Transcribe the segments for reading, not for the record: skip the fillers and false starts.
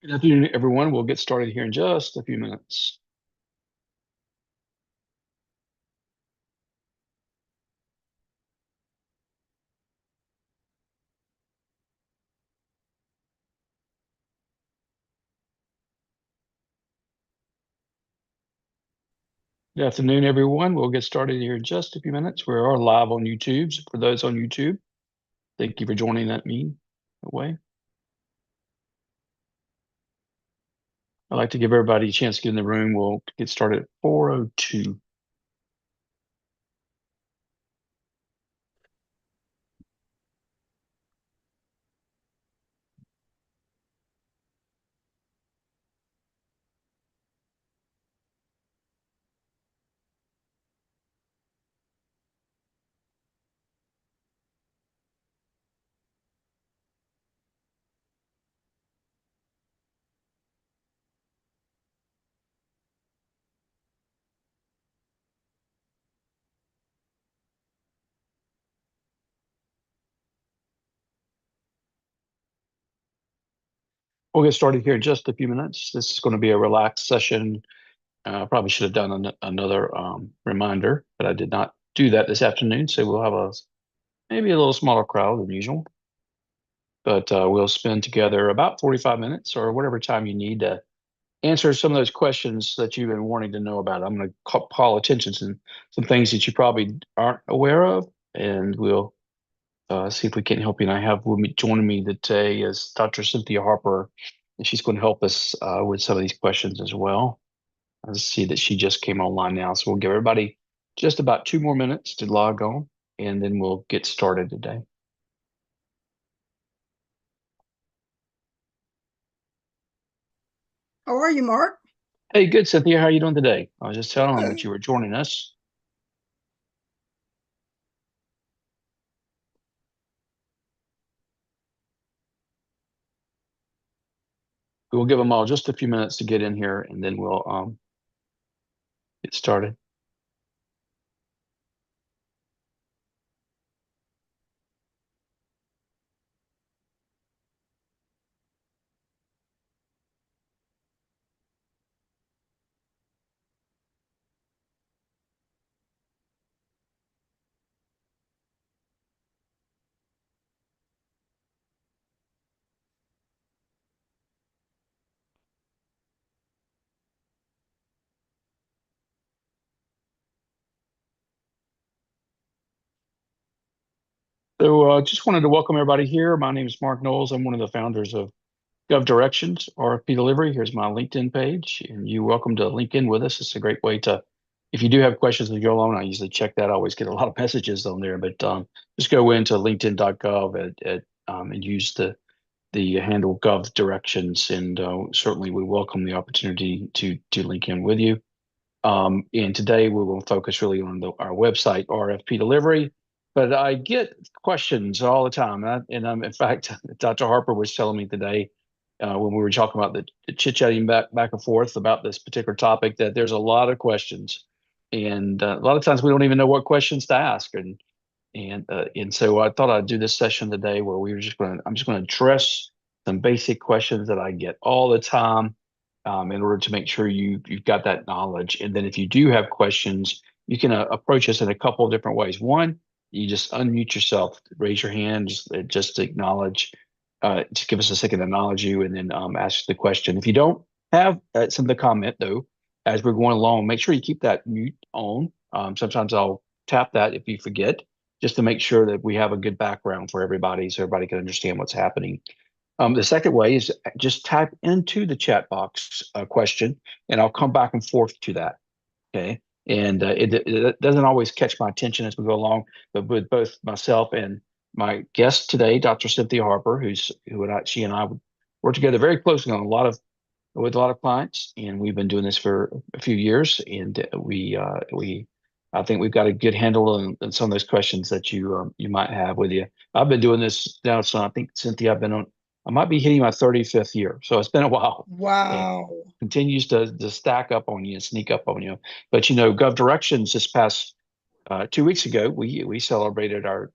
Good afternoon, everyone. We'll get started here in just a few minutes. Good afternoon, everyone. We'll get started here in just a few minutes. We are live on YouTube. So for those on YouTube, thank you for joining that way. I'd like to give everybody a chance to get in the room. We'll get started at 4:02. We'll get started here in just a few minutes. This is going to be a relaxed session. I probably should have done another reminder, but I did not do that this afternoon. So we'll have maybe a little smaller crowd than usual. But we'll spend together about 45 minutes or whatever time you need to answer some of those questions that you've been wanting to know about. I'm going to call attention to some things that you probably aren't aware of, and we'll see if we can help you. And I have with me, joining me today is Dr. Cynthia Harper, and she's going to help us with some of these questions as well. I see that she just came online now, so we'll give everybody just about 2 more minutes to log on, and then we'll get started today. How are you, Mark? Hey, good, Cynthia. How are you doing today? I was just telling them that Good. you were joining us. We'll give them all just a few minutes to get in here, and then we'll get started. So just wanted to welcome everybody here. My name is Mark Knowles. I'm one of the founders of GovDirections, RFP Delivery. Here's my LinkedIn page, and you're welcome to link in with us. It's a great way to, if you do have questions as you go along, I usually check that. I always get a lot of messages on there, but just go into linkedin.gov and use the handle GovDirections, and certainly we welcome the opportunity to link in with you. And today we will focus really on our website, RFP Delivery. But I get questions all the time. In fact, Dr. Harper was telling me today when we were talking about the chit-chatting back and forth about this particular topic that there's a lot of questions. And a lot of times we don't even know what questions to ask. And so I thought I'd do this session today where I'm just going to address some basic questions that I get all the time in order to make sure you've got that knowledge. And then if you do have questions, you can approach us in a couple of different ways. One, you just unmute yourself, raise your hand, just acknowledge, just give us a second to acknowledge you, and then ask the question. If you don't have something to comment, though, as we're going along, make sure you keep that mute on. Sometimes I'll tap that if you forget, just to make sure that we have a good background for everybody so everybody can understand what's happening. The second way is just type into the chat box a question, and I'll come back and forth to that. Okay. And it doesn't always catch my attention as we go along, but with both myself and my guest today, Dr. Cynthia Harper, she and I work together very closely on with a lot of clients, and we've been doing this for a few years, and I think we've got a good handle on some of those questions that you might have with you. I've been doing this now, so I think, Cynthia, I might be hitting my 35th year, so it's been a while, and Wow. continues to stack up on you and sneak up on you. But GovDirections this past 2 weeks ago, we celebrated our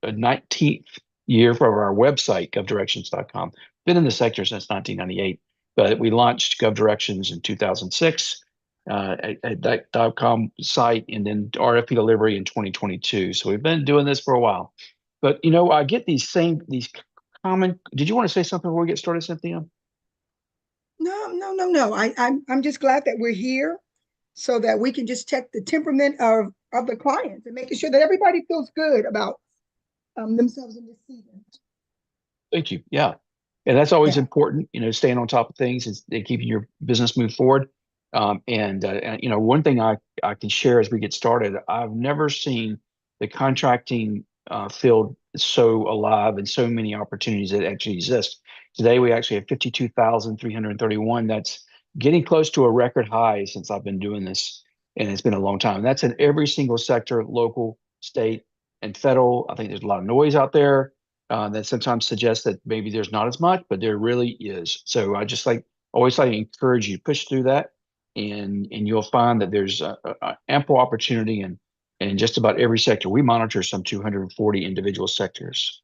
19th year for our website, govdirections.com. been in the sector since 1998, but we launched GovDirections in 2006 at that .com site, and then RFP Delivery in 2022. So we've been doing this for a while. But I get these common. Did you want to say something before we get started, Cynthia? No, no, no, no. I'm just glad that we're here so that we can just check the temperament of the clients and making sure that everybody feels good about themselves in this season. Thank you. Yeah. And that's always Yeah. important, staying on top of things and keeping your business move forward. One thing I can share as we get started, I've never seen the contracting field so alive and so many opportunities that actually exist. Today, we actually have 52,331. That's getting close to a record high since I've been doing this, and it's been a long time. That's in every single sector, local, state, and federal. I think there's a lot of noise out there that sometimes suggests that maybe there's not as much, but there really is. So I just always like to encourage you to push through that, and you'll find that there's a ample opportunity in just about every sector. We monitor some 240 individual sectors.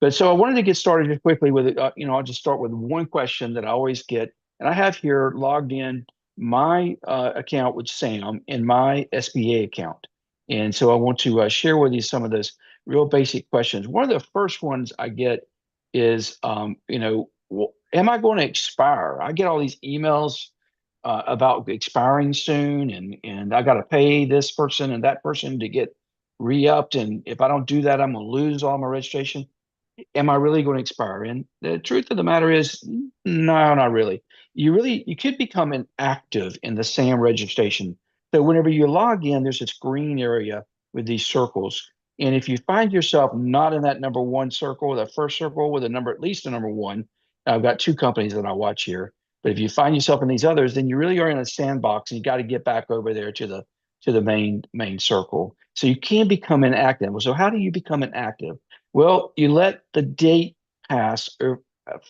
But so I wanted to get started just quickly with it. I'll just start with one question that I always get, and I have here logged in my account with Sam and my SBA account, and so I want to share with you some of those real basic questions. One of the first ones I get is, am I going to expire? I get all these emails about expiring soon, and I got to pay this person and that person to get re-upped, and if I don't do that, I'm going to lose all my registration. Am I really going to expire? And the truth of the matter is, no, not really. You could become inactive in the SAM registration. So whenever you log in, there's this green area with these circles. And if you find yourself not in that number one circle, the first circle with a number, at least a number one, I've got two companies that I watch here. But if you find yourself in these others, then you really are in a sandbox, and you got to get back over there to the main circle. So you can become inactive. So how do you become inactive? Well, you let the date pass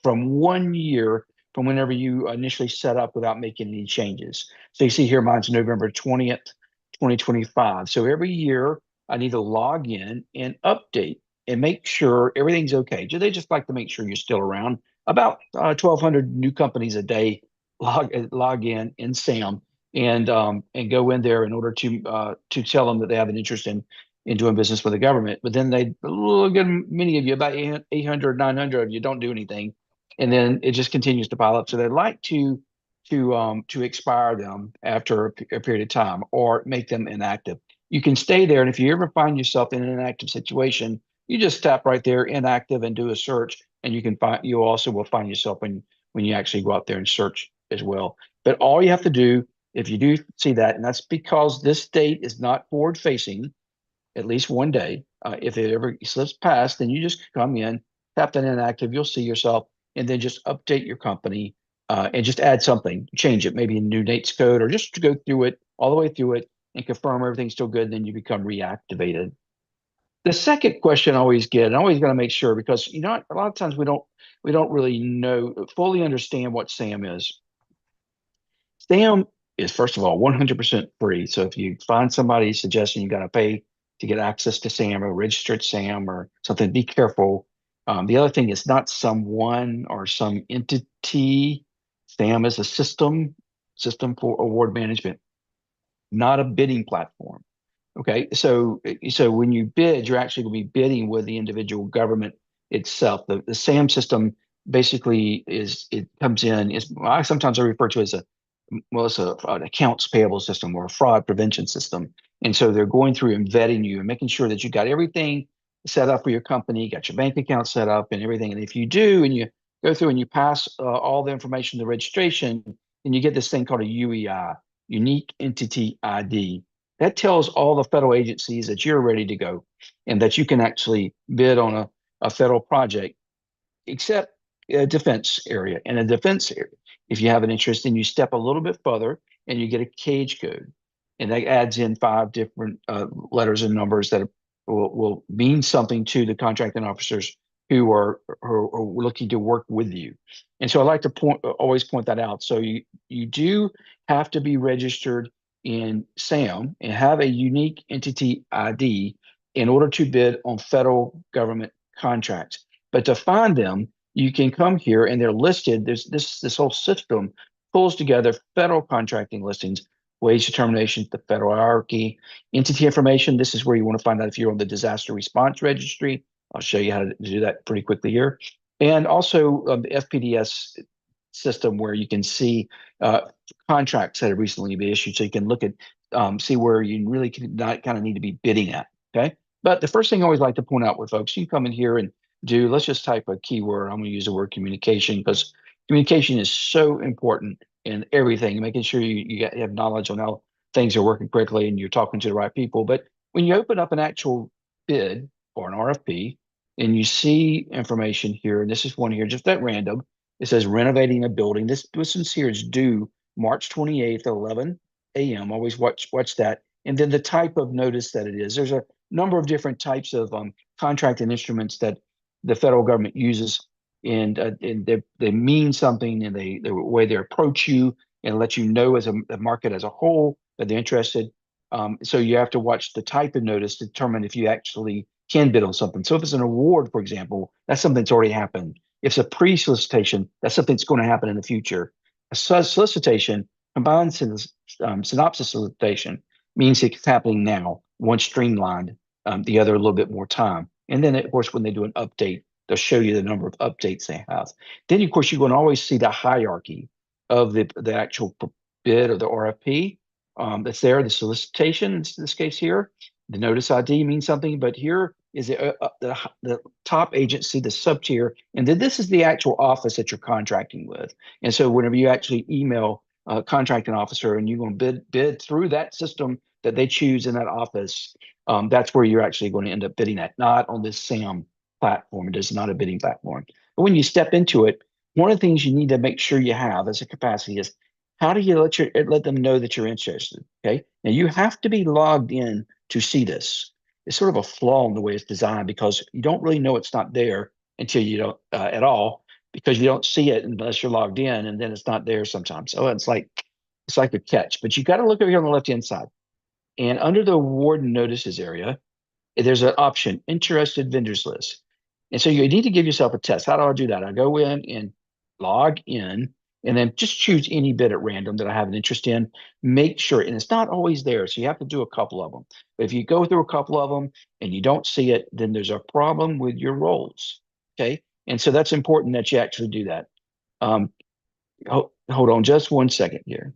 from 1 year from whenever you initially set up without making any changes. So you see here, mine's November 20th, 2025. So every year I need to log in and update and make sure everything's okay. Do they just like to make sure you're still around? About 1,200 new companies a day log in SAM and go in there in order to tell them that they have an interest in doing business with the government. But then they look at many of you, about 800, 900 of you don't do anything. And then it just continues to pile up. So they'd like to expire them after a period of time or make them inactive. You can stay there. And if you ever find yourself in an inactive situation, you just tap right there, inactive, and do a search. And you also will find yourself when you actually go out there and search as well. But all you have to do, if you do see that, and that's because this date is not forward facing, at least one day. If it ever slips past, then you just come in, tap that inactive, you'll see yourself, and then just update your company and just add something, change it, maybe a new NAICS code, or just to go through it, all the way through it, and confirm everything's still good, then you become reactivated. The second question I always get, and I always got to make sure, because a lot of times we don't really know fully understand what SAM is. SAM is, first of all, 100% free. So if you find somebody suggesting you got to pay to get access to SAM or registered SAM or something, be careful. The other thing is not someone or some entity. SAM is a system for award management, not a bidding platform. Okay, so when you bid, you're actually going to be bidding with the individual government itself. The SAM system basically it comes in is, I sometimes I refer to as an accounts payable system or a fraud prevention system. And so they're going through and vetting you and making sure that you got everything set up for your company, got your bank account set up and everything. And if you do, and you go through and you pass all the information to registration, then you get this thing called a UEI, Unique Entity ID. That tells all the federal agencies that you're ready to go and that you can actually bid on a federal project, except a defense area. In a defense area, if you have an interest, then you step a little bit further and you get a cage code. And that adds in 5 different letters and numbers that will mean something to the contracting officers who are looking to work with you. And so I like to always point that out. So you do have to be registered in SAM and have a unique entity ID in order to bid on federal government contracts. But to find them, you can come here and they're listed. There's this whole system pulls together federal contracting listings, wage determinations, the federal hierarchy, entity information. This is where you want to find out if you're on the disaster response registry. I'll show you how to do that pretty quickly here. And also the FPDS system where you can see contracts that have recently been issued. So you can look at, see where you really kind of need to be bidding at, okay? But the first thing I always like to point out with folks, you come in here and let's just type a keyword. I'm going to use the word communication because communication is so important in everything, making sure you have knowledge on how things are working correctly and you're talking to the right people. But when you open up an actual bid or an RFP and you see information here, and this is one here, just at random, it says renovating a building. This one's here is due March 28th, 11 a.m. Always watch that. And then the type of notice that it is. There's a number of different types of contracting instruments that the federal government uses, and they mean something, and the way they approach you and let you know as a market as a whole that they're interested. So you have to watch the type of notice to determine if you actually can bid on something. So if it's an award, for example, that's something that's already happened. If it's a pre-solicitation, that's something that's going to happen in the future. A solicitation, combined synopsis solicitation, means it's happening now, one streamlined, the other a little bit more time. And then, of course, when they do an update, they'll show you the number of updates they have. Then, of course, you're going to always see the hierarchy of the actual bid or the RFP that's there, the solicitation, in this case here. The notice ID means something, but here is the top agency, the sub-tier, and then this is the actual office that you're contracting with. And so whenever you actually email a contracting officer and you're going to bid through that system that they choose in that office, that's where you're actually going to end up bidding at, not on this SAM platform. It is not a bidding platform. But when you step into it, one of the things you need to make sure you have as a capacity is how do you let them know that you're interested? Okay. Now you have to be logged in to see this. It's sort of a flaw in the way it's designed because you don't really know it's not there until you don't at all, because you don't see it unless you're logged in, and then it's not there sometimes. So it's like a catch. But you got to look over here on the left hand side, and under the award notices area, there's an option, interested vendors list. And so you need to give yourself a test. How do I do that? I go in and log in and then just choose any bid at random that I have an interest in. Make sure, and it's not always there, so you have to do a couple of them. But if you go through a couple of them and you don't see it, then there's a problem with your roles, okay? And so that's important that you actually do that. Hold on just one second here.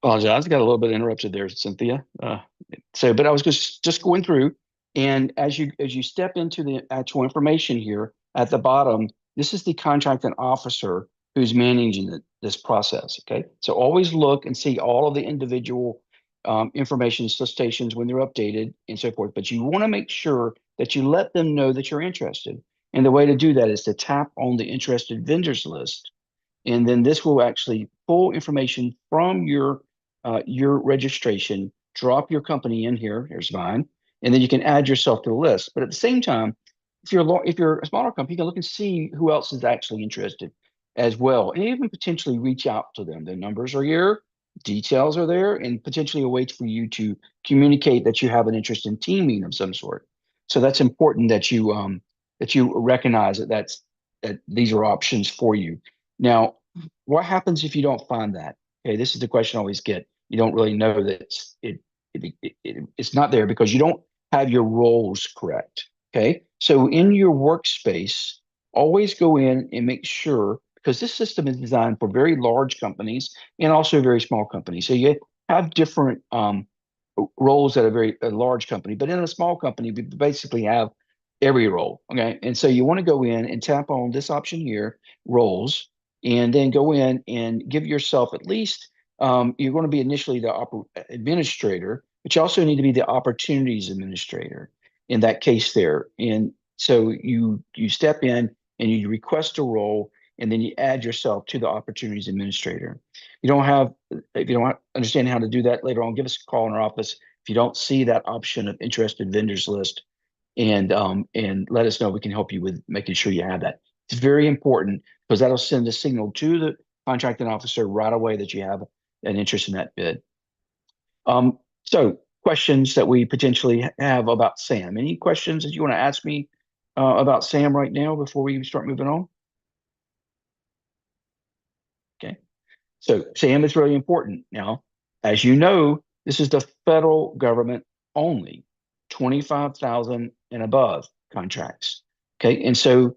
Apologize, I got a little bit interrupted there, Cynthia. But I was just going through, and as you step into the actual information here at the bottom, this is the contracting officer who's managing this process. Okay, so always look and see all of the individual information solicitations when they're updated and so forth. But you want to make sure that you let them know that you're interested, and the way to do that is to tap on the interested vendors list, and then this will actually pull information from your registration, drop your company in here. Here's mine, and then you can add yourself to the list. But at the same time, if you're a smaller company, you can look and see who else is actually interested as well, and even potentially reach out to them. The numbers are here, details are there, and potentially a way for you to communicate that you have an interest in teaming of some sort. So that's important that you recognize that these are options for you. Now, what happens if you don't find that? Okay, this is the question I always get. You don't really know that it's not there because you don't have your roles correct. Okay, so in your workspace, always go in and make sure, because this system is designed for very large companies and also very small companies. So you have different roles at a very large company, but in a small company, we basically have every role. Okay, and so you want to go in and tap on this option here, roles, and then go in and give yourself at least you're going to be initially the administrator, but you also need to be the opportunities administrator in that case there. And so you step in and you request a role, and then you add yourself to the opportunities administrator. If you don't understand how to do that later on, give us a call in our office. If you don't see that option of interested vendors list, and let us know, we can help you with making sure you have that. It's very important because that'll send a signal to the contracting officer right away that you have an interest in that bid. So questions that we potentially have about SAM. Any questions that you want to ask me about SAM right now before we start moving on? Okay. So SAM is really important. Now, as you know, this is the federal government only, 25,000 and above contracts. Okay. And so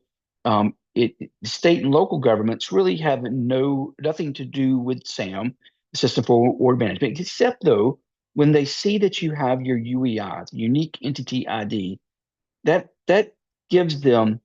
state and local governments really have nothing to do with SAM, the System for Award Management, except though, when they see that you have your UEI, unique entity ID, that gives them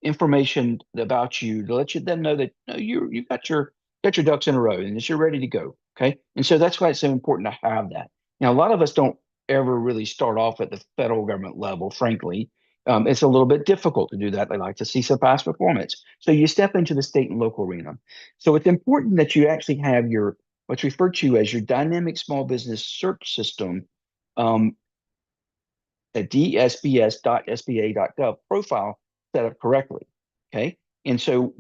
information about you to let them know that you've got your ducks in a row and that you're ready to go. Okay. And so that's why it's so important to have that. Now, a lot of us don't ever really start off at the federal government level, frankly. It's a little bit difficult to do that. They like to see some past performance. So you step into the state and local arena. So it's important that you actually have what's referred to as your dynamic small business search system at dsbs.sba.gov profile set up correctly. Okay. And so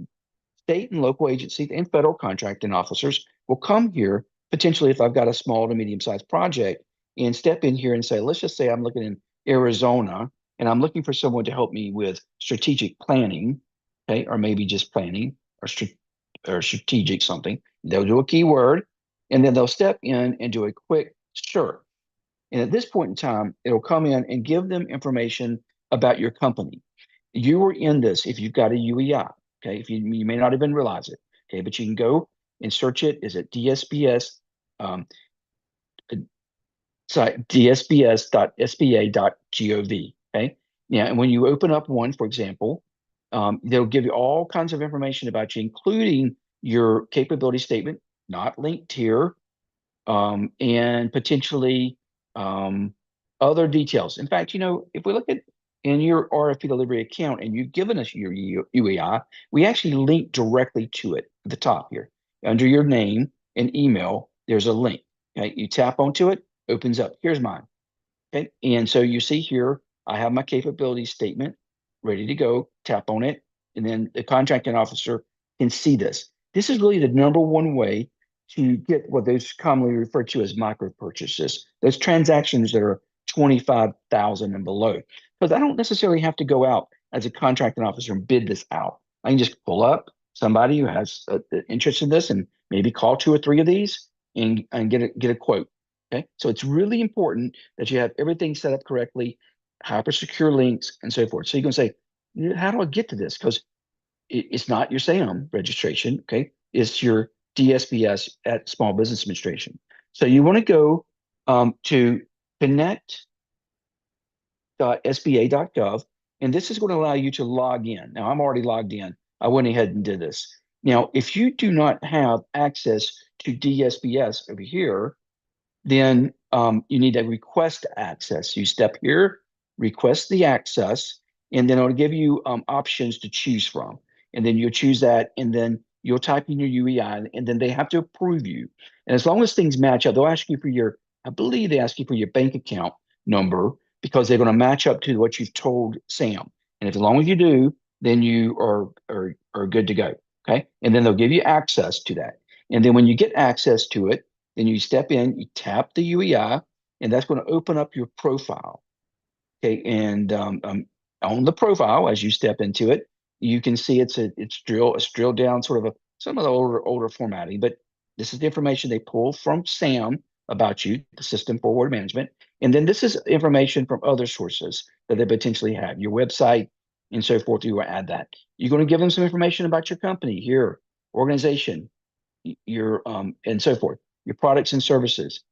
state and local agencies and federal contracting officers will come here potentially if I've got a small to medium sized project and step in here and say, let's just say I'm looking in Arizona and I'm looking for someone to help me with strategic planning, okay, or maybe just planning or strategic something. They'll do a keyword and then they'll step in and do a quick search. And at this point in time, it'll come in and give them information about your company. You were in this if you've got a UEI, okay? If you may not even realize it, okay? But you can go and search it. Is it DSBS, dsbs.sba.gov, okay? Yeah, and when you open up one, for example, they'll give you all kinds of information about you, including your capability statement, not linked here, and potentially other details. In fact, if we look at in your RFP delivery account and you've given us your UEI, we actually link directly to it at the top here. Under your name and email, there's a link. Okay, you tap onto it, opens up. Here's mine. Okay, and so you see here, I have my capability statement ready to go. Tap on it, and then the contracting officer can see this. This is really the number one way to get what those commonly referred to as micro purchases, those transactions that are 25,000 and below. Because I don't necessarily have to go out as a contracting officer and bid this out. I can just pull up somebody who has interest in this and maybe call 2 or 3 of these and get a quote. Okay, so it's really important that you have everything set up correctly, hyper secure links and so forth. So you can say, how do I get to this? Because it's not your SAM registration. Okay, it's your DSBS at Small Business Administration. So you want to go to connect.sba.gov, and this is going to allow you to log in. Now, I'm already logged in. I went ahead and did this. Now, if you do not have access to DSBS over here, then you need to request access. You step here, request the access, and then it'll give you options to choose from. And then you'll choose that, and then you'll type in your UEI, and then they have to approve you. And as long as things match up, they'll ask you for I believe they ask you for your bank account number because they're going to match up to what you've told SAM. And as long as you do, then you are good to go. Okay. And then they'll give you access to that. And then when you get access to it, then you step in, you tap the UEI, and that's going to open up your profile. Okay. And on the profile, as you step into it, you can see it's drilled down sort of some of the older formatting, but this is the information they pull from SAM about you, the System for Award Management. And then this is information from other sources that they potentially have, your website and so forth. You will add that. You're going to give them some information about your company here, organization, your and so forth, your products and services,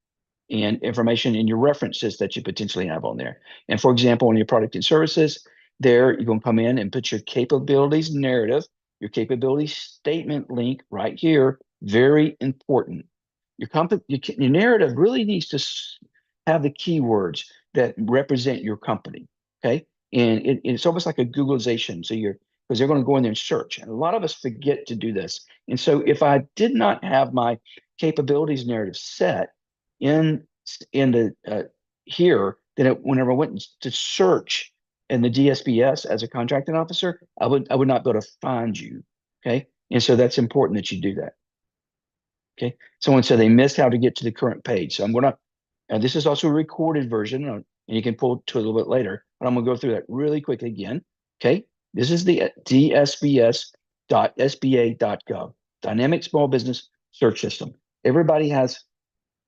and information in your references that you potentially have on there. And for example, on your product and services, there you're going to come in and put your capabilities narrative, your capability statement link right here. Very important. Your narrative really needs to have the keywords that represent your company. Okay, and it's almost like a Googleization. So because they're going to go in there and search. And a lot of us forget to do this. And so if I did not have my capabilities narrative set in the here, then whenever I went to search in the DSPS as a contracting officer, I would not be able to find you. Okay. And so that's important that you do that. Okay. Someone said they missed how to get to the current page. So I'm going to, and this is also a recorded version, and you can pull to a little bit later, but I'm going to go through that really quickly again. Okay. This is the dsbs.sba.gov, Dynamic Small Business Search System. Everybody has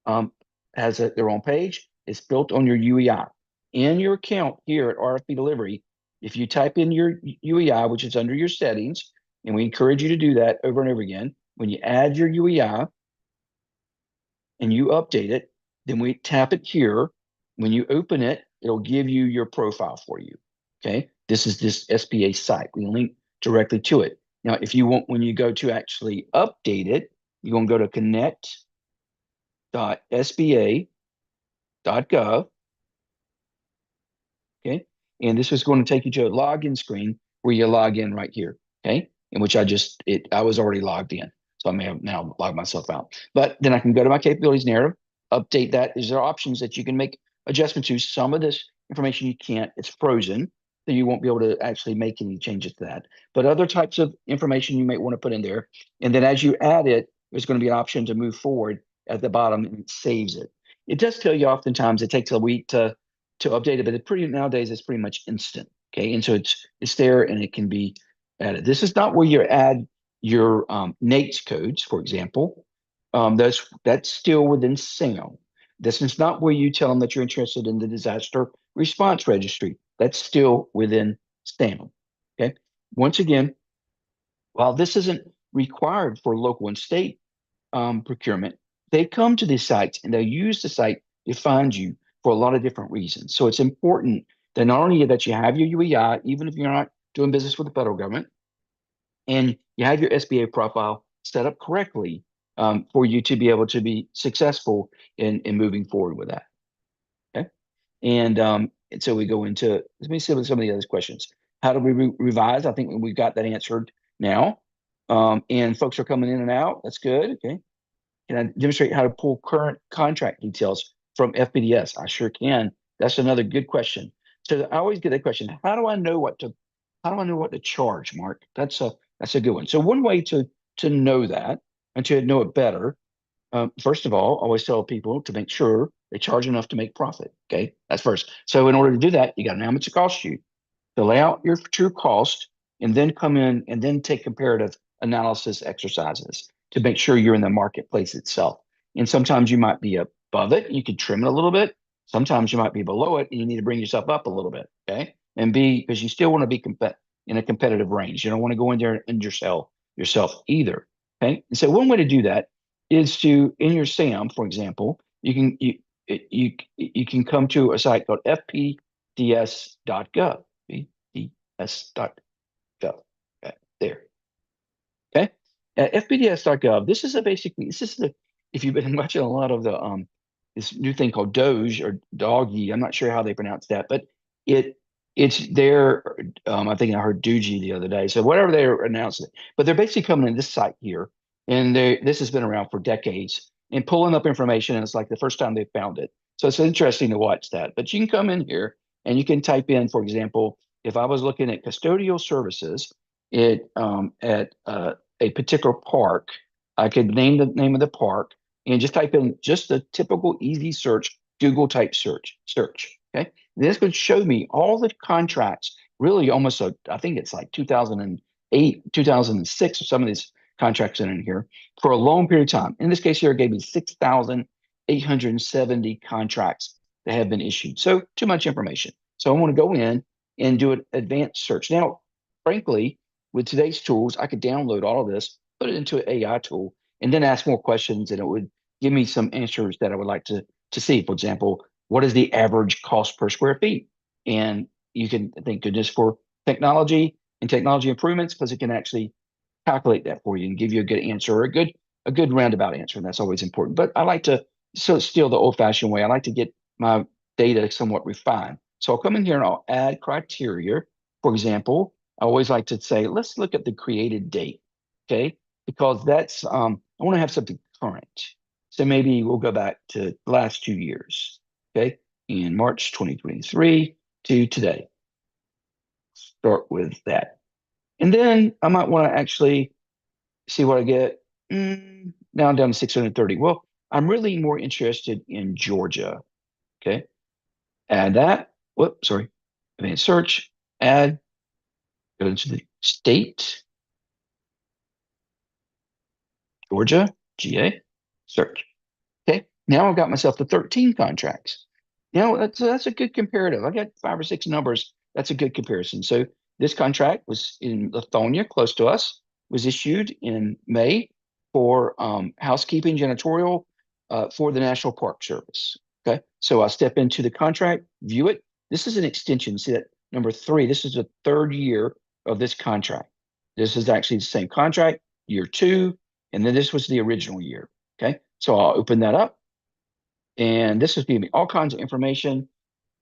their own page. It's built on your UEI. In your account here at RFP Delivery, if you type in your UEI, which is under your settings, and we encourage you to do that over and over again, when you add your UEI and you update it, then we tap it here. When you open it, it'll give you your profile for you. Okay. This is this SBA site. We link directly to it. Now, if you want, when you go to actually update it, you're going to go to connect.sba.gov. Okay. And this is going to take you to a login screen where you log in right here. Okay. In which I was already logged in. So I may have now logged myself out. But then I can go to my capabilities narrative, update that. There are options that you can make adjustments to. Some of this information you can't, it's frozen. So you won't be able to actually make any changes to that. But other types of information you might want to put in there. And then as you add it, there's going to be an option to move forward at the bottom, and it saves it. It does tell you oftentimes it takes a week to update it, but nowadays it's pretty much instant. Okay. And so it's there and it can be added. This is not where you add your NAICS codes, for example. That's still within SAM. This is not where you tell them that you're interested in the disaster response registry. That's still within SAM. Okay. Once again, while this isn't required for local and state procurement, they come to these sites and they'll use the site to find you for a lot of different reasons. So it's important that not only that you have your UEI, even if you're not doing business with the federal government, and you have your SBA profile set up correctly for you to be able to be successful in moving forward with that. Okay. And so we go into, let me see what some of the other questions. How do we revise? I think we've got that answered now. And folks are coming in and out. That's good. Okay. Can I demonstrate how to pull current contract details from FPDS? I sure can. That's another good question. So I always get that question. How do I know what to charge, Mark? That's a good one. So one way to know that and to know it better, first of all, I always tell people to make sure they charge enough to make profit. Okay, that's first. So in order to do that, you got to know how much it costs you to lay out your true cost, and then come in and then take comparative analysis exercises to make sure you're in the marketplace itself. And sometimes you might be above it, you could trim it a little bit. Sometimes you might be below it and you need to bring yourself up a little bit. Okay. And because you still want to be in a competitive range. You don't want to go in there and yourself either. Okay. And so one way to do that is to, in your SAM, for example, you can come to a site called fpds.gov. fpds.gov. Okay, there. Okay. At fpds.gov, this is if you've been watching a lot of the this new thing called Doge or Doggy, I'm not sure how they pronounce that, but it's their I think I heard Doogie the other day. So whatever they're announcing, but they're basically coming to this site here, and this has been around for decades and pulling up information, and it's like the first time they found it. So it's interesting to watch that. But you can come in here and you can type in, for example, if I was looking at custodial services at a particular park, I could name the name of the park and just type in just a typical easy search, Google type search. Okay. This would show me all the contracts, really almost, I think it's like 2008, 2006, or some of these contracts in here for a long period of time. In this case here, it gave me 6,870 contracts that have been issued. So too much information. So I want to go in and do an advanced search. Now, frankly, with today's tools, I could download all of this, put it into an AI tool, and then ask more questions, and it would give me some answers that I would like to see. For example, what is the average cost per square feet? And you can thank goodness for technology and technology improvements, because it can actually calculate that for you and give you a good answer, or a good roundabout answer. And that's always important. But I like to still the old-fashioned way. I like to get my data somewhat refined. So I'll come in here and I'll add criteria. For example, I always like to say, let's look at the created date, okay? Because that's I want to have something current. So maybe we'll go back to the last 2 years, okay? In March 2023 to today. Start with that. And then I might want to actually see what I get. Now I'm down to 630. Well, I'm really more interested in Georgia, okay? Add that. Whoop, sorry. Advanced search, add, go into the state, Georgia, GA, search. Okay, now I've got myself to 13 contracts. That's a good comparative. I got 5 or 6 numbers. That's a good comparison. So this contract was in Lithonia, close to us, was issued in May for housekeeping janitorial for the National Park Service. Okay, so I step into the contract, view it. This is an extension. See that number 3. This is the 3rd year of this contract. This is actually the same contract, year 2, and then this was the original year. Okay, so I'll open that up, and this is giving me all kinds of information.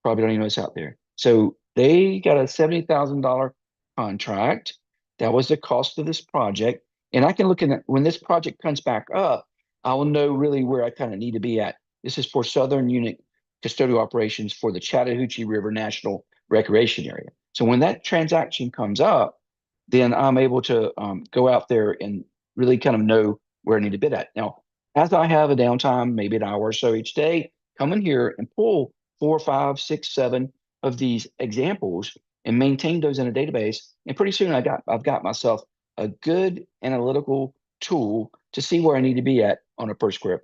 Probably don't even know it's out there. So they got a $70,000 contract. That was the cost of this project. And I can look at when this project comes back up, I will know really where I kind of need to be at. This is for Southern Unit Custodial Operations for the Chattahoochee River National Recreation Area. So when that transaction comes up, then I'm able to go out there and really kind of know where I need to bid at. Now, as I have a downtime, maybe an hour or so each day, come in here and pull 4, 5, 6, 7 of these examples and maintain those in a database. And pretty soon I've got myself a good analytical tool to see where I need to be at on a per square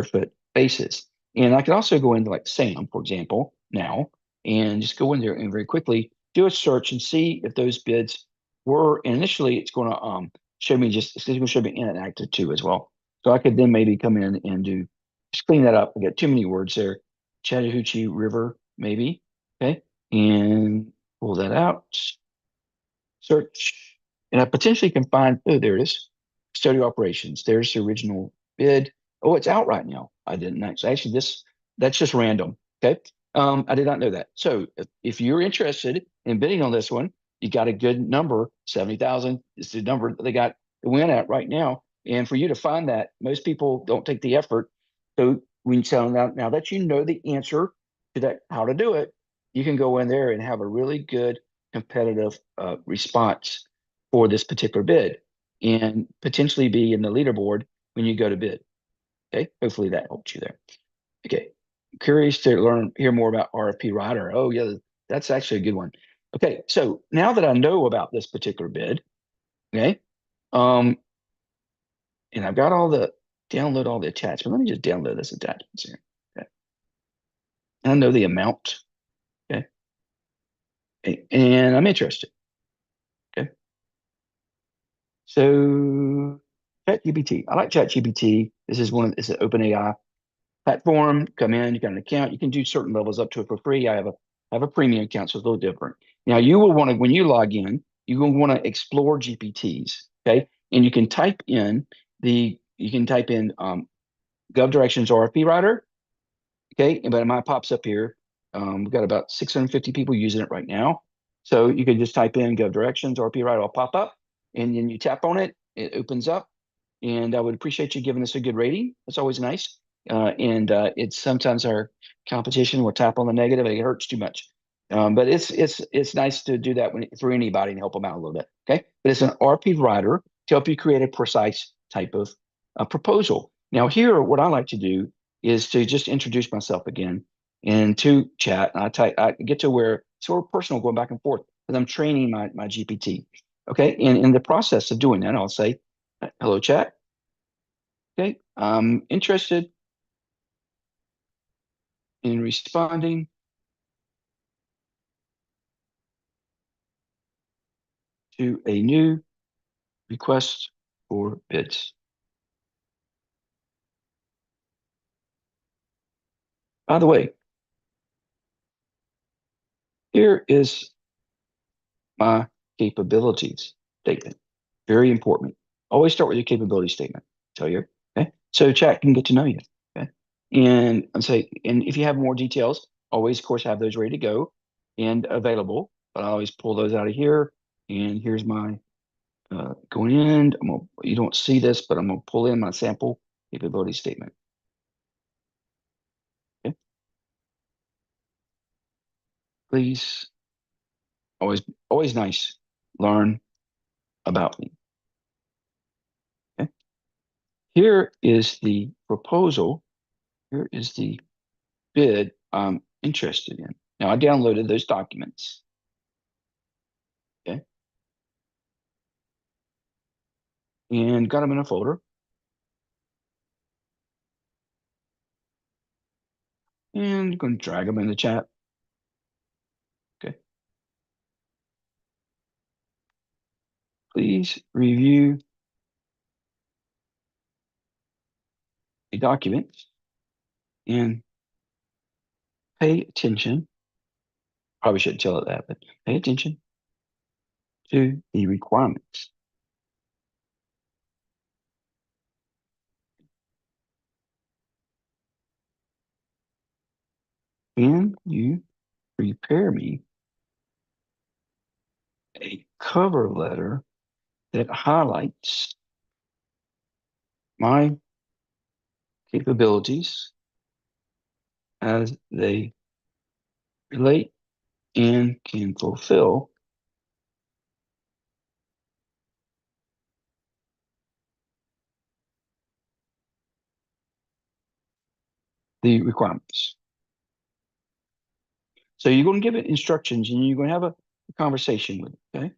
foot basis. And I can also go into like SAM, for example, now, and just go in there and very quickly do a search and see if those bids were. And initially, it's going to show me it's going to show me inactive too as well. So I could then maybe come in and just clean that up. I got too many words there. Chattahoochee River, maybe. Okay. And pull that out. Search. And I potentially can find, oh, there it is. Custodial operations. There's the original bid. Oh, it's out right now. I didn't actually that's just random. Okay. I did not know that. So if you're interested in bidding on this one, you got a good number, 70,000 is the number that they got to win at right now. And for you to find that, most people don't take the effort. So when you tell them now that you know the answer to that, how to do it, you can go in there and have a really good competitive response for this particular bid and potentially be in the leaderboard when you go to bid. Okay, hopefully that helps you there. Okay, curious to hear more about RFP Writer. Oh yeah, that's actually a good one. Okay, so now that I know about this particular bid, okay, and I've got download all the attachments. Let me just download this attachments here. Okay, and I know the amount. Okay, and I'm interested. Okay, so ChatGPT. I like ChatGPT. It's an OpenAI platform. Come in, you got an account. You can do certain levels up to it for free. I have a premium account, so it's a little different. Now you will want to, when you log in, you will want to explore GPTs. Okay, and you can type in GovDirections RFP Writer. Okay, but mine pops up here. We've got about 650 people using it right now. So you can just type in GovDirections RFP Writer, will pop up, and then you tap on it, it opens up. And I would appreciate you giving us a good rating. It's always nice. And it's sometimes our competition will tap on the negative. It hurts too much. But it's nice to do that for anybody and help them out a little bit. Okay, but it's an RP writer to help you create a precise type of proposal. Now here, what I like to do is to just introduce myself again and to chat. And I get to where it's sort of personal, going back and forth, because I'm training my GPT. Okay, and in the process of doing that, I'll say, "Hello, chat. Okay, I'm interested in responding to a new request for bids. By the way, here is my capabilities statement. Very important. Always start with your capability statement. Tell you, okay? So chat can get to know you. Okay. And if you have more details, always, of course, have those ready to go and available. but I always pull those out of here. And here's my going in. You don't see this, but I'm gonna pull in my sample capability statement. Okay. Please, always nice. Learn about me. Okay. Here is the proposal. Here is the bid I'm interested in. Now I downloaded those documents. Okay. And got them in a folder. And I'm going to drag them in the chat. Okay. Please review the documents and pay attention. Probably shouldn't tell it that, but pay attention to the requirements. Can you prepare me a cover letter that highlights my capabilities as they relate and can fulfill the requirements? So you're going to give it instructions and you're going to have a conversation with it, okay?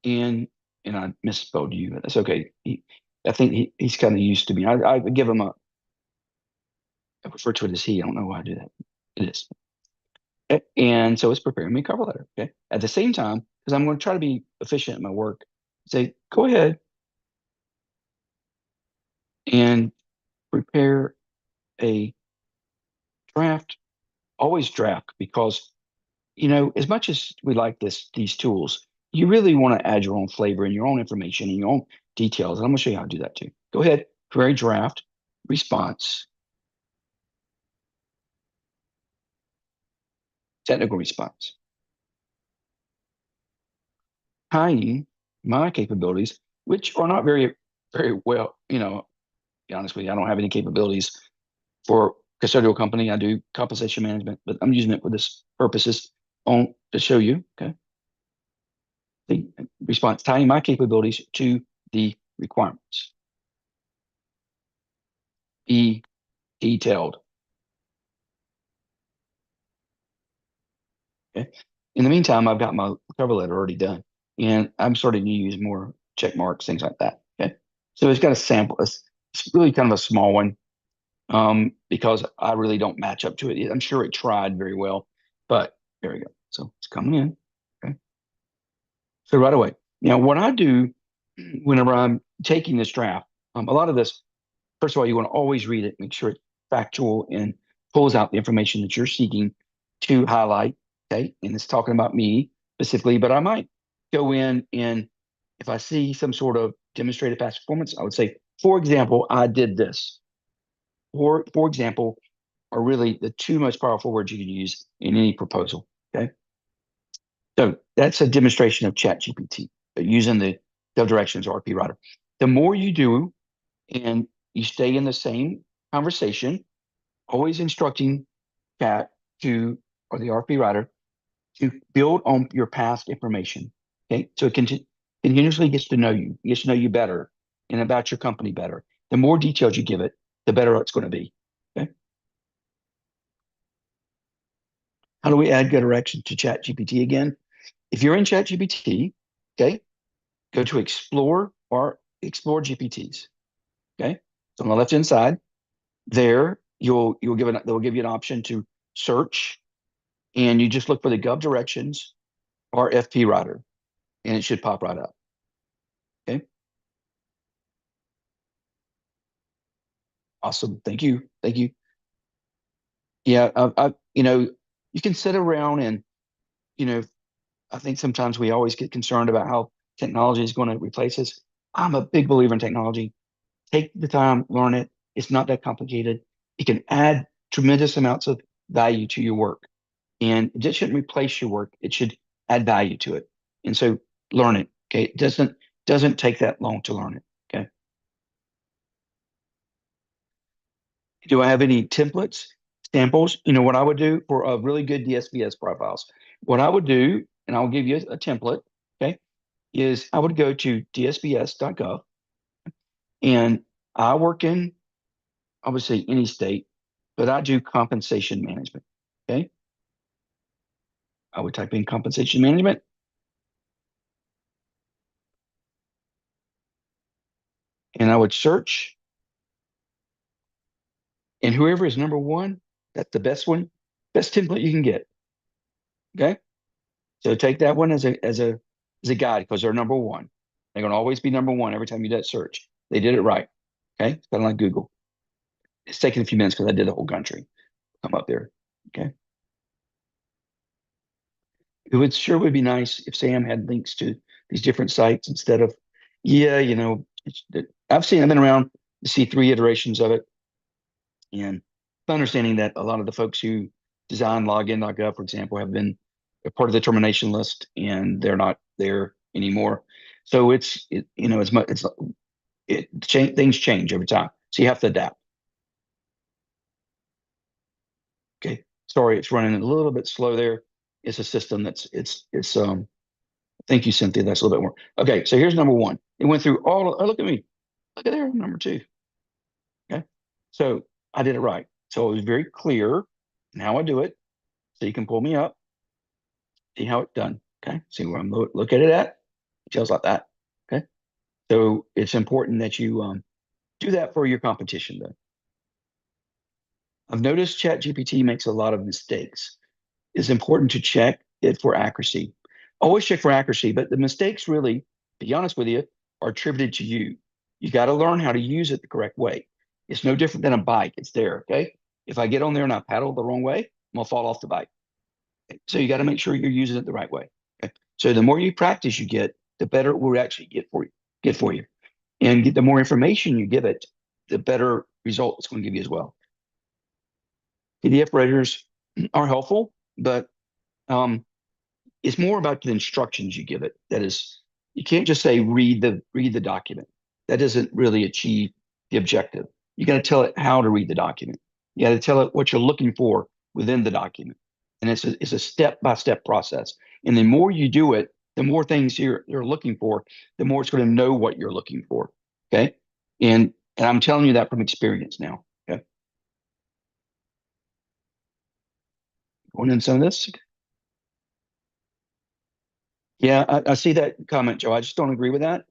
And I misspelled you, but that's okay. I think he's kind of used to me. I give him I refer to it as he. I don't know why I do that. It is. And so it's preparing me a cover letter. Okay. At the same time, because I'm going to try to be efficient in my work, say, go ahead and prepare a draft. Always draft because, as much as we like these tools, you really want to add your own flavor and your own information and your own details. And I'm going to show you how to do that too. Go ahead, create draft response, technical response, tying my capabilities, which are not very, very well, be honest with you, I don't have any capabilities for custodial company. I do compensation management, but I'm using it for this purposes to show you, okay? The response, tying my capabilities to the requirements. Be detailed. Okay. In the meantime, I've got my cover letter already done, and I'm starting to use more check marks, things like that. Okay. So it's got a sample. It's really kind of a small one because I really don't match up to it. I'm sure it tried very well, but there we go. So it's coming in. Okay. So right away, what I do whenever I'm taking this draft, a lot of this, first of all, you want to always read it, make sure it's factual and pulls out the information that you're seeking to highlight. Okay. And it's talking about me specifically, but I might go in and if I see some sort of demonstrated past performance, I would say, for example, I did this. Or, for example, are really the two most powerful words you can use in any proposal. Okay. So that's a demonstration of ChatGPT using the GovDirections RP Writer. The more you do, and you stay in the same conversation, always instructing Chat to or the RP Writer to build on your past information. Okay, so it continuously gets to know you, gets to know you better and about your company better. The more details you give it, the better it's going to be. Okay. How do we add GovDirection to ChatGPT again? If you're in ChatGPT, okay, go to Explore or Explore GPTs. Okay, so on the left hand side, there they'll give you an option to search, and you just look for the GovDirections or FP Writer, and it should pop right up. Okay, awesome. Thank you, thank you. Yeah, you can sit around and you know, I think sometimes we always get concerned about how technology is going to replace us. I'm a big believer in technology. Take the time, learn it. It's not that complicated. It can add tremendous amounts of value to your work. And it just shouldn't replace your work. It should add value to it. And so learn it. Okay. It doesn't take that long to learn it. Okay. Do I have any templates, samples? You know what I would do for a really good DSPS profiles? What I would do, and I'll give you a template, okay, is I would go to dsps.gov and I work in obviously any state, but I do compensation management. Okay. I would type in compensation management. And I would search, and whoever is number one, that's the best one, best template you can get. Okay. So take that one as a guide because they're number one. They're going to always be number one every time you do that search. They did it right. Okay. It's kind of like Google. It's taking a few minutes because I did the whole country come up there. Okay. It would sure would be nice if Sam had links to these different sites instead of, yeah, I've been around to see 3 iterations of it. And understanding that a lot of the folks who design login.gov, for example, have been a part of the termination list and they're not there anymore. So as much things change over time. So you have to adapt. Okay. Sorry, it's running a little bit slow there. It's a system thank you, Cynthia. That's a little bit more. Okay, so here's number one. It went through look at me. Look at there, number two. Okay. So I did it right. So it was very clear in how I do it. So you can pull me up, see how it's done. Okay. See where I'm look at it at. Details like that. Okay. So it's important that you do that for your competition though. I've noticed ChatGPT makes a lot of mistakes. It's important to check it for accuracy. Always check for accuracy, but the mistakes really, to be honest with you, are attributed to you. You got to learn how to use it the correct way. It's no different than a bike. It's there. Okay. If I get on there and I paddle the wrong way, I'm gonna fall off the bike. Okay? So you got to make sure you're using it the right way. Okay. So the more you practice you get, the better it will actually get for you. And the more information you give it, the better result it's going to give you as well. PDF writers are helpful, but um, it's more about the instructions you give it. That is, you can't just say read the document. That doesn't really achieve the objective. You got to tell it how to read the document. You got to tell it what you're looking for within the document, and it's a step-by-step process. And the more you do it, the more things you're looking for, the more it's going to know what you're looking for. Okay, and I'm telling you that from experience now. Okay, going in some of this. Yeah, I see that comment, Joe. I just don't agree with that.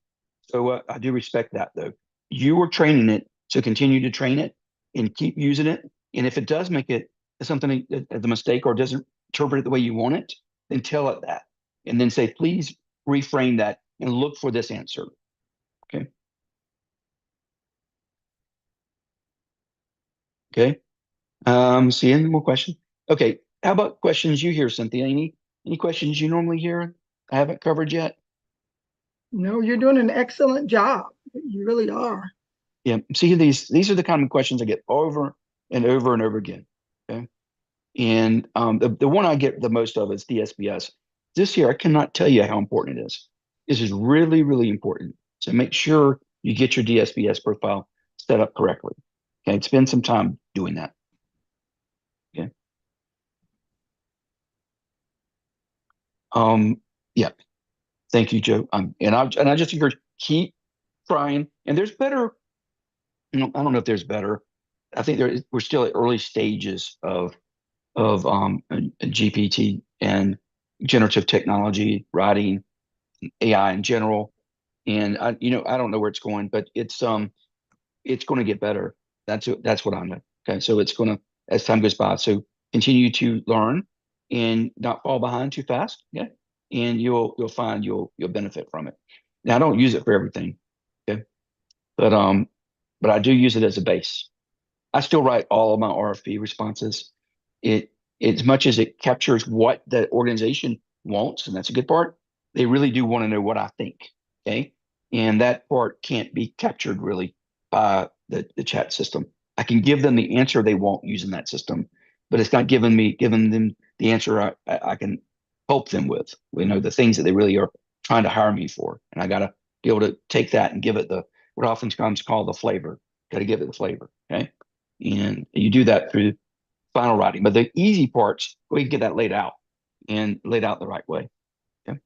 So I do respect that, though. You were training it, so continue to train it and keep using it. And if it does make it something the mistake or doesn't interpret it the way you want it, then tell it that, and then say, please reframe that and look for this answer. Okay. Okay. See any more questions? Okay. How about questions you hear, Cynthia? Any questions you normally hear I haven't covered yet? No, you're doing an excellent job. You really are. Yeah. See, these are the kind of questions I get over and over and over again. Okay. And the one I get the most of is DSPS. This year, I cannot tell you how important it is. This is really, really important. So make sure you get your DSPS profile set up correctly. Okay. Spend some time doing that. Okay. Yeah. Thank you, Joe. And I just encourage keep trying. And there's better. I don't know if there's better. I think we're still at early stages of a GPT and generative technology, writing, AI in general. And I don't know where it's going, but it's going to get better. That's what I know. Okay, so it's going to as time goes by. So continue to learn and not fall behind too fast. Yeah, and you'll find you'll benefit from it. Now I don't use it for everything. Okay, but I do use it as a base. I still write all of my RFP responses. It as much as it captures what the organization wants, and that's a good part. They really do want to know what I think. Okay, and that part can't be captured really by the chat system. I can give them the answer they want using that system, but it's not giving them the answer I can help them with, the things that they really are trying to hire me for. And I got to be able to take that and give it what oftentimes called the flavor. Got to give it the flavor. Okay. And you do that through final writing. But the easy parts, we can get that laid out and laid out the right way. Okay.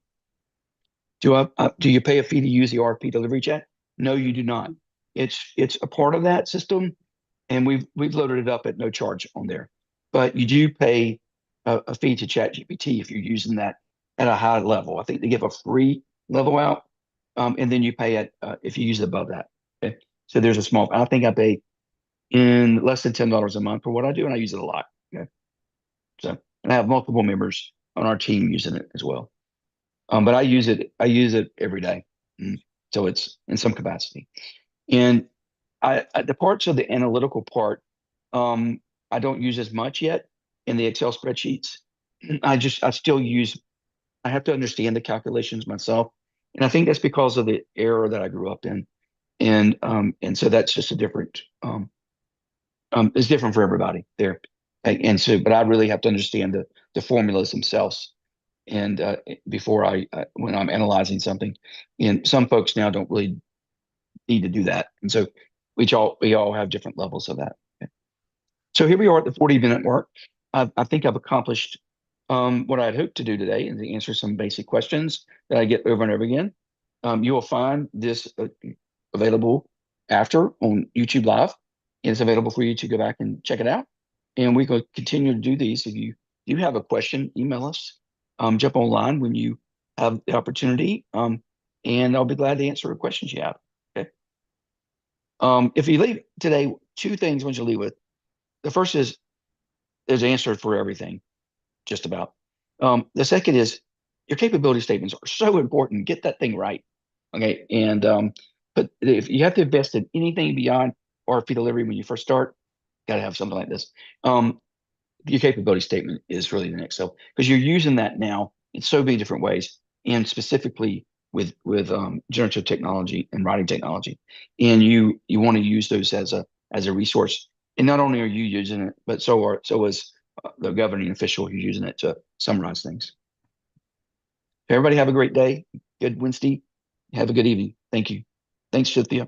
Do you pay a fee to use the RFP delivery chat? No, you do not. It's a part of that system, and we've loaded it up at no charge on there. But you do pay a fee to ChatGPT if you're using that at a high level. I think they give a free level out, and then you pay it if you use it above that. Okay, so there's a small. I think I pay in less than $10 a month for what I do, and I use it a lot. Okay, so and I have multiple members on our team using it as well. But I use it every day. So it's in some capacity. And the parts of the analytical part, I don't use as much yet in the Excel spreadsheets. I still use, I have to understand the calculations myself. And I think that's because of the era that I grew up in. And so that's just a different, it's different for everybody there. And so, but I really have to understand the formulas themselves. And before when I'm analyzing something, and some folks now don't really need to do that. And so we all have different levels of that. Okay. So here we are at the 40-minute mark. I think I've accomplished what I'd hoped to do today, and to answer some basic questions that I get over and over again. You will find this available after on YouTube Live, and it's available for you to go back and check it out. And we will continue to do these. If you have a question, email us. Jump online when you have the opportunity, and I'll be glad to answer the questions you have. Okay. If you leave today, two things I want you to leave with. The first is there's an answer for everything, just about. The second is your capability statements are so important. Get that thing right. Okay. And but if you have to invest in anything beyond RFP delivery when you first start, got to have something like this. Your capability statement is really the next step, because you're using that now in so many different ways, and specifically with generative technology and writing technology, and you want to use those as a resource. And not only are you using it, but so is the governing official who's using it to summarize things. Everybody have a great day. Good Wednesday. Have a good evening. Thank you. Thanks, Cynthia.